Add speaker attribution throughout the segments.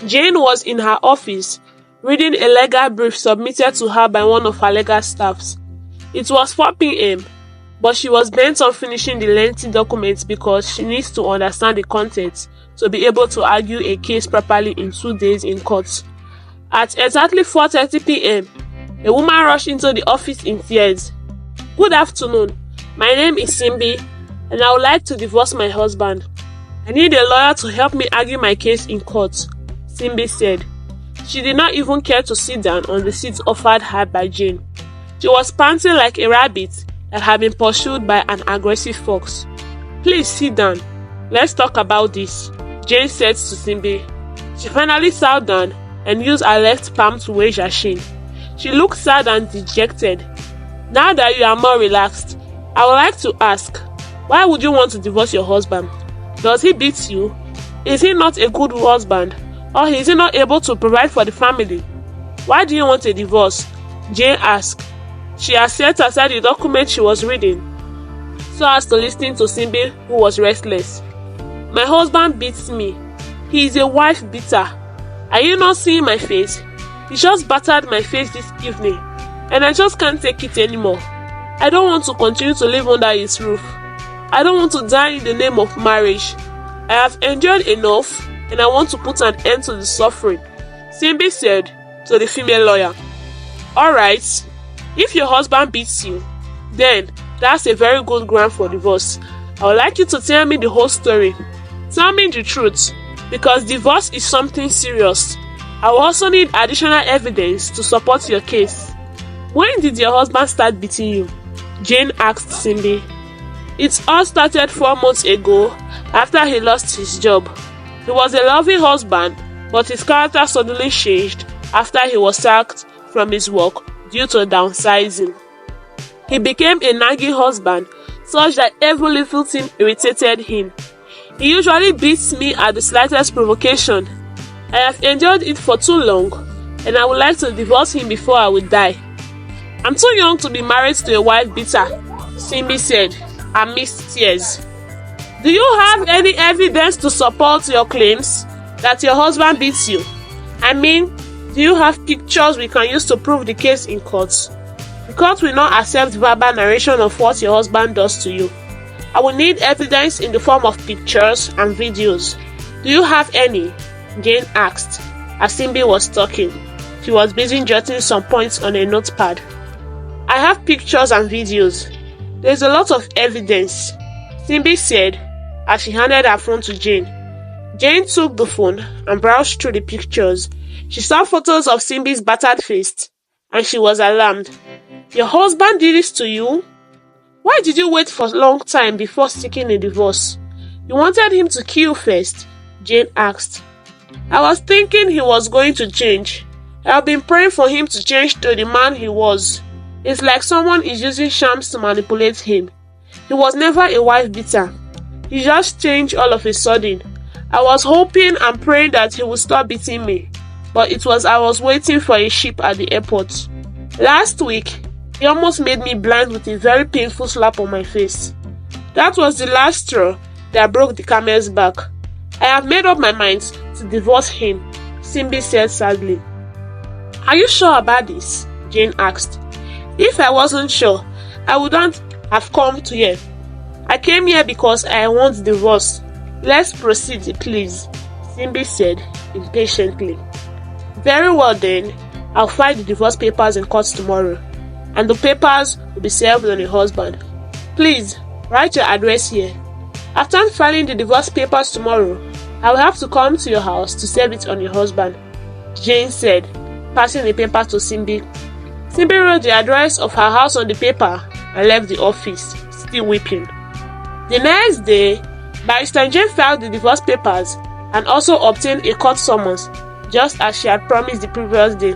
Speaker 1: Jane was in her office, reading a legal brief submitted to her by one of her legal staffs. It was 4 p.m., but she was bent on finishing the lengthy document because she needs to understand the contents to be able to argue a case properly in 2 days in court. At exactly 4:30 p.m., a woman rushed into the office in tears. "Good afternoon. My name is Simbi, and I would like to divorce my husband. I need a lawyer to help me argue my case in court," Simbi said. She did not even care to sit down on the seat offered her by Jane. She was panting like a rabbit that had been pursued by an aggressive fox. "Please sit down. Let's talk about this," Jane said to Simbi. She finally sat down and used her left palm to raise her chin. She looked sad and dejected. "Now that you are more relaxed, I would like to ask, why would you want to divorce your husband? Does he beat you? Is he not a good husband? Or is he not able to provide for the family? Why do you want a divorce?" Jane asked. She had set aside the document she was reading, so as to listen to Simbi, who was restless. "My husband beats me. He is a wife beater. Are you not seeing my face? He just battered my face this evening, and I just can't take it anymore. I don't want to continue to live under his roof. I don't want to die in the name of marriage. I have endured enough, and I want to put an end to the suffering," Simbi said to the female lawyer. "Alright, if your husband beats you, then that's a very good ground for divorce. I would like you to tell me the whole story. Tell me the truth, because divorce is something serious. I will also need additional evidence to support your case." "When did your husband start beating you?" Jane asked Simbi. "It all started 4 months ago after he lost his job. He was a loving husband, but his character suddenly changed after he was sacked from his work due to downsizing. He became a nagging husband, such that every little thing irritated him. He usually beats me at the slightest provocation. I have endured it for too long, and I would like to divorce him before I will die." "I'm too young to be married to a wife beater," Simbi said, amidst tears. "Do you have any evidence to support your claims that your husband beats you? I mean, do you have pictures we can use to prove the case in court? The court will not accept verbal narration of what your husband does to you. I will need evidence in the form of pictures and videos. Do you have any?" Jane asked. As Simbi was talking, she was busy jotting some points on a notepad. "I have pictures and videos. There's a lot of evidence," Simbi said as she handed her phone to Jane. Jane took the phone and browsed through the pictures. She saw photos of Simbi's battered face, and she was alarmed. "Your husband did this to you? Why did you wait for a long time before seeking a divorce? You wanted him to kill first?" Jane asked. "I was thinking he was going to change. I've been praying for him to change to the man he was. It's like someone is using shams to manipulate him. He was never a wife beater. He just changed all of a sudden. I was hoping and praying that he would stop beating me, but it was I was waiting for a ship at the airport. Last week, he almost made me blind with a very painful slap on my face. That was the last straw that broke the camel's back. I have made up my mind to divorce him," Simbi said sadly. "Are you sure about this?" Jane asked. "If I wasn't sure, I wouldn't have come to here. I came here because I want divorce. Let's proceed, please," Simbi said impatiently. "Very well then, I'll file the divorce papers in court tomorrow, and the papers will be served on your husband. Please, write your address here. After filing the divorce papers tomorrow, I will have to come to your house to serve it on your husband," Jane said, passing the paper to Simbi. Simbi wrote the address of her house on the paper and left the office, still weeping. The next day, Barrister Jane filed the divorce papers and also obtained a court summons, just as she had promised the previous day.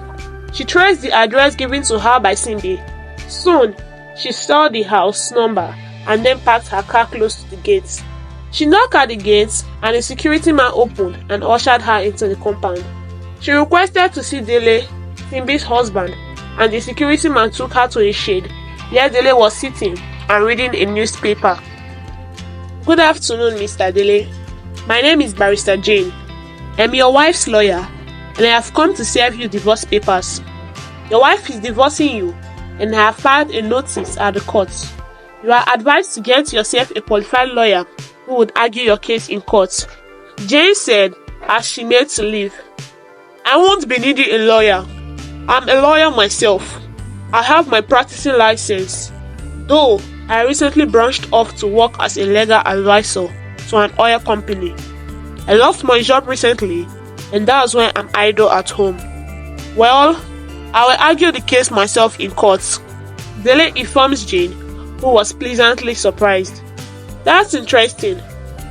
Speaker 1: She traced the address given to her by Simbi. Soon, she saw the house number and then parked her car close to the gates. She knocked at the gates and a security man opened and ushered her into the compound. She requested to see Dele, Simbi's husband, and the security man took her to a shade where Dele was sitting and reading a newspaper. "Good afternoon, Mr. Dele. My name is Barrister Jane. I'm your wife's lawyer, and I have come to serve you divorce papers. Your wife is divorcing you, and I have filed a notice at the court. You are advised to get yourself a qualified lawyer who would argue your case in court," Jane said as she made to leave. "I won't be needing a lawyer. I'm a lawyer myself. I have my practicing license, though I recently branched off to work as a legal advisor to an oil company. I lost my job recently, and that's why I'm idle at home. Well, I will argue the case myself in court," Dele informs Jane, who was pleasantly surprised. "That's interesting.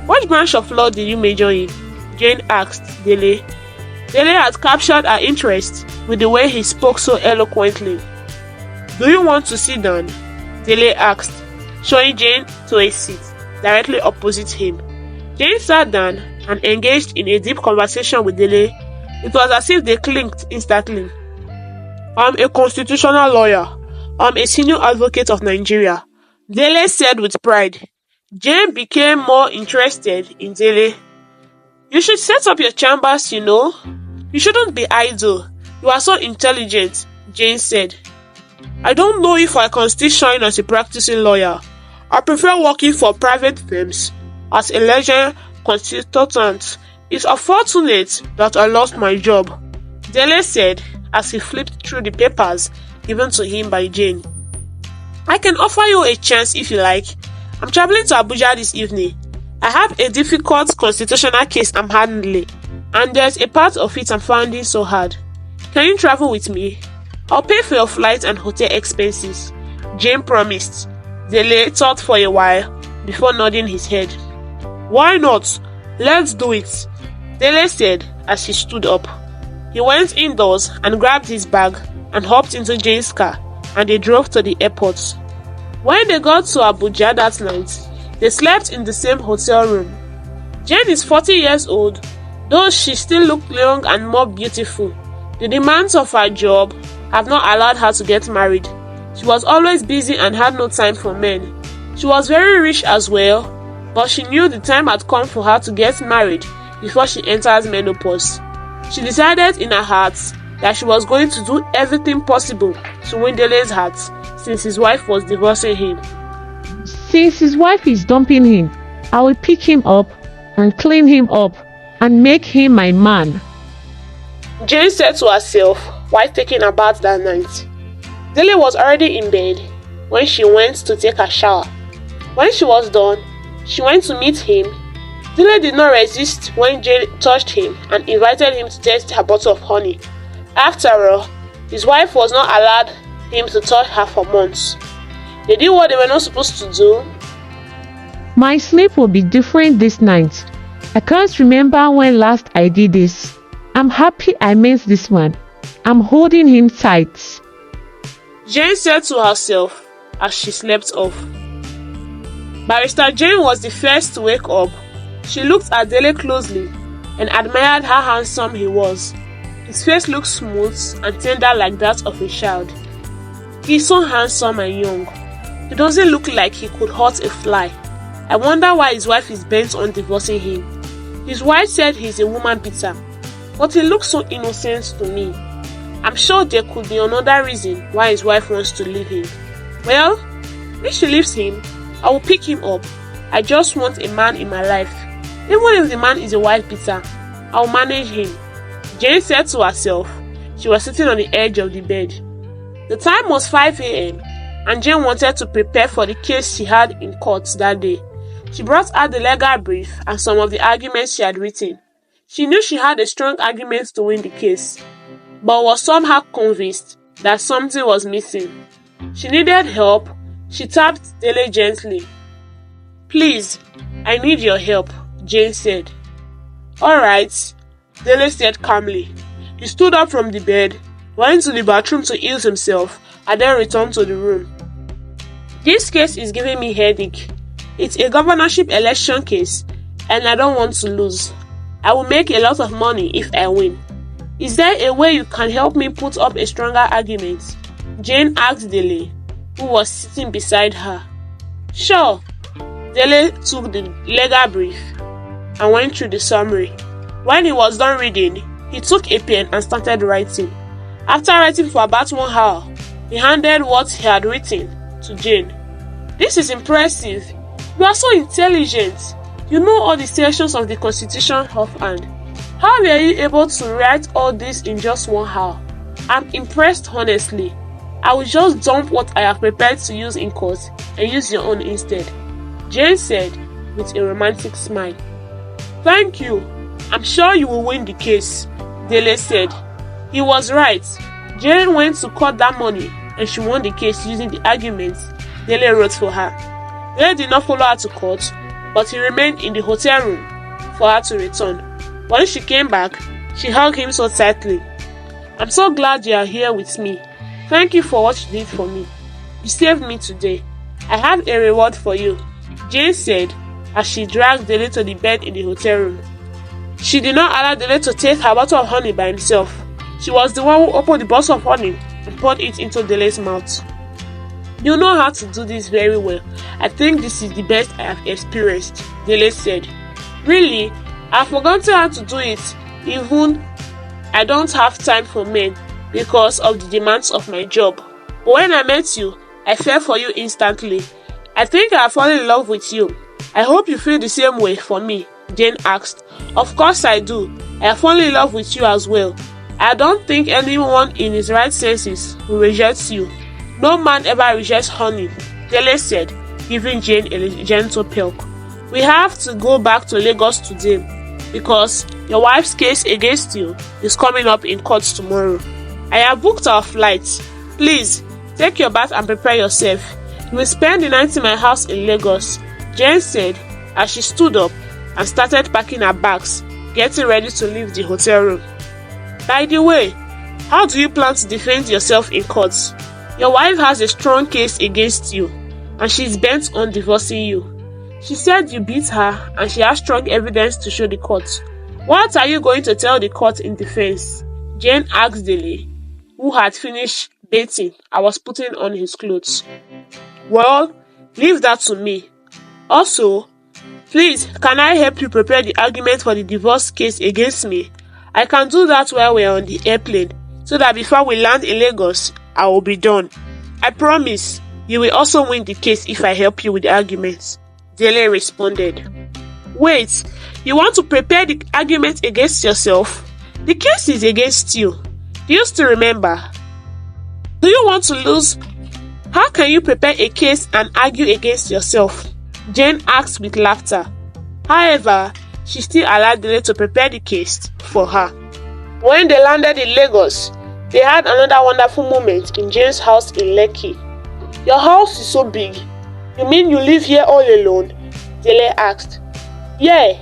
Speaker 1: What branch of law did you major in?" Jane asked Dele. Dele had captured her interest with the way he spoke so eloquently. "Do you want to sit down?" Dele asked, showing Jane to a seat directly opposite him. Jane sat down and engaged in a deep conversation with Dele. It was as if they clicked instantly. "I'm a constitutional lawyer. I'm a senior advocate of Nigeria," Dele said with pride. Jane became more interested in Dele. "You should set up your chambers, you know. You shouldn't be idle. You are so intelligent," Jane said. "I don't know if I can still shine as a practicing lawyer. I prefer working for private firms as a legal consultant. It's unfortunate that I lost my job," Dele said as he flipped through the papers given to him by Jane. "I can offer you a chance if you like. I'm traveling to Abuja this evening. I have a difficult constitutional case I'm handling, and there's a part of it I'm finding so hard. Can you travel with me? I'll pay for your flight and hotel expenses," Jane promised. Dele thought for a while before nodding his head. "Why not? Let's do it," Dele said as he stood up. He went indoors and grabbed his bag and hopped into Jane's car, and they drove to the airport. When they got to Abuja that night, they slept in the same hotel room. Jane is 40 years old, though she still looked young and more beautiful. The demands of her job have not allowed her to get married. She was always busy and had no time for men. She was very rich as well, but she knew the time had come for her to get married before she enters menopause. She decided in her heart that she was going to do everything possible to win Dele's heart, since his wife was divorcing him.
Speaker 2: "Since his wife is dumping him, I will pick him up and clean him up and make him my man,"
Speaker 1: Jane said to herself while taking a bath that night. Dele was already in bed when she went to take a shower. When she was done, she went to meet him. Dele did not resist when Jane touched him and invited him to taste her bottle of honey. After all, his wife was not allowed him to touch her for months. They did what they were not supposed to do.
Speaker 2: "My sleep will be different this night. I can't remember when last I did this. I'm happy I missed this one. I'm holding him tight,"
Speaker 1: Jane said to herself as she slept off. Barrister Jane was the first to wake up. She looked at Dele closely and admired how handsome he was. His face looked smooth and tender like that of a child. He's so handsome and young. He doesn't look like he could hurt a fly. I wonder why his wife is bent on divorcing him. His wife said he's a woman beater, but he looks so innocent to me. I'm sure there could be another reason why his wife wants to leave him. Well, if she leaves him, I will pick him up. I just want a man in my life. Even if the man is a wife beater, I'll manage him," Jane said to herself. She was sitting on the edge of the bed. The time was 5 a.m. and Jane wanted to prepare for the case she had in court that day. She brought out the legal brief and some of the arguments she had written. She knew she had a strong argument to win the case, but was somehow convinced that something was missing. She needed help. She tapped Dele gently. "Please, I need your help," Jane said. "All right," Dele said calmly. He stood up from the bed, went to the bathroom to ease himself, and then returned to the room. "This case is giving me headache. It's a governorship election case, and I don't want to lose. I will make a lot of money if I win. Is there a way you can help me put up a stronger argument?" Jane asked Dele, who was sitting beside her. "Sure." Dele took the legal brief and went through the summary. When he was done reading, he took a pen and started writing. After writing for about 1 hour, he handed what he had written to Jane. "This is impressive. You are so intelligent. You know all the sections of the Constitution offhand. How were you able to write all this in just 1 hour? I'm impressed, honestly. I will just dump what I have prepared to use in court and use your own instead," Jane said with a romantic smile. "Thank you. I'm sure you will win the case," Dele said. He was right. Jane went to court that morning and she won the case using the arguments Dele wrote for her. Dele did not follow her to court, but he remained in the hotel room for her to return. When she came back, she hugged him so tightly. "I'm so glad you are here with me. Thank you for what you did for me. You saved me today. I have a reward for you," Jane said as she dragged Dele to the bed in the hotel room. She did not allow Dele to taste her bottle of honey by himself. She was the one who opened the bottle of honey and poured it into Dele's mouth. "You know how to do this very well. I think this is the best I have experienced," Dele said. "Really? I've forgotten how to do it. Even I don't have time for men because of the demands of my job. But when I met you, I fell for you instantly. I think I have fallen in love with you. I hope you feel the same way for me," Jane asked. "Of course I do. I have fallen in love with you as well. I don't think anyone in his right senses will reject you. No man ever rejects honey," Dele said, giving Jane a gentle poke. "We have to go back to Lagos today because your wife's case against you is coming up in court tomorrow. I have booked our flights. Please, take your bath and prepare yourself. You will spend the night in my house in Lagos," Jane said as she stood up and started packing her bags, getting ready to leave the hotel room. "By the way, how do you plan to defend yourself in court? Your wife has a strong case against you, and she's bent on divorcing you. She said you beat her, and she has strong evidence to show the court. What are you going to tell the court in defense?" Jane asked Dele, who had finished bathing and was putting on his clothes. "Well, leave that to me. Also, please, can I help you prepare the argument for the divorce case against me? I can do that while we're on the airplane, so that before we land in Lagos, I will be done. I promise you will also win the case if I help you with the arguments," Dele responded. "Wait, you want to prepare the argument against yourself? The case is against you. Do you still remember? Do you want to lose? How can you prepare a case and argue against yourself?" Jane asked with laughter. However, she still allowed Dele to prepare the case for her. When they landed in Lagos, they had another wonderful moment in Jane's house in Lekki. "Your house is so big. You mean you live here all alone?" Dele asked. "Yeah,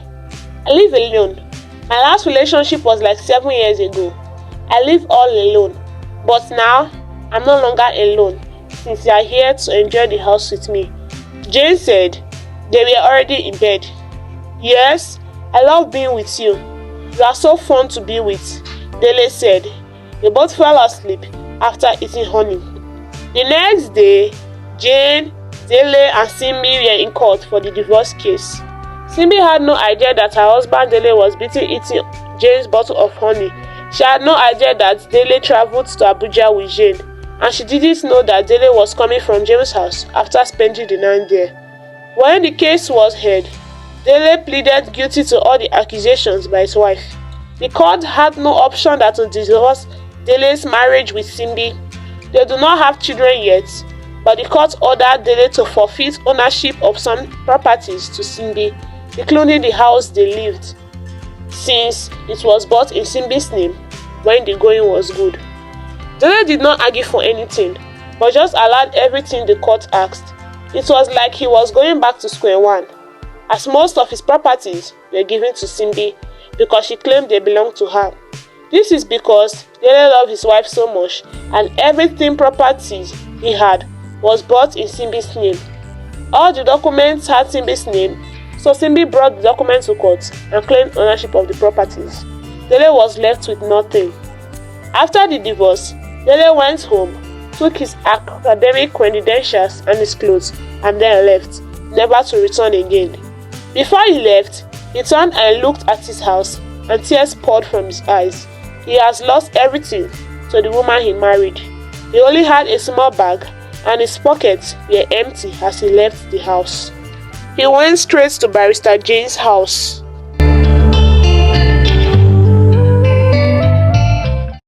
Speaker 1: I live alone. My last relationship was like 7 years ago. I live all alone. But now, I'm no longer alone since you are here to enjoy the house with me," Jane said. They were already in bed. "Yes, I love being with you. You are so fun to be with," Dele said. They both fell asleep after eating honey. The next day, Jane, Dele, and Simbi were in court for the divorce case. Simbi had no idea that her husband Dele was busy eating Jane's bottle of honey. She had no idea that Dele traveled to Abuja with Jane, and she didn't know that Dele was coming from Jane's house after spending the night there. When the case was heard, Dele pleaded guilty to all the accusations by his wife. The court had no option than to divorce Dele's marriage with Simbi. They do not have children yet, but the court ordered Dele to forfeit ownership of some properties to Simbi, including the house they lived, since it was bought in Simbi's name when the going was good. Dele did not argue for anything, but just allowed everything the court asked. It was like he was going back to square one, as most of his properties were given to Simbi because she claimed they belonged to her. This is because Dele loved his wife so much, and everything properties he had was bought in Simbi's name. All the documents had Simbi's name, so Simbi brought the documents to court and claimed ownership of the properties. Dele was left with nothing. After the divorce, Dele went home, took his academic credentials and his clothes, and then left, never to return again. Before he left, he turned and looked at his house and tears poured from his eyes. He has lost everything to the woman he married. He only had a small bag, and his pockets were empty as he left the house. He went straight to Barrister Jane's house.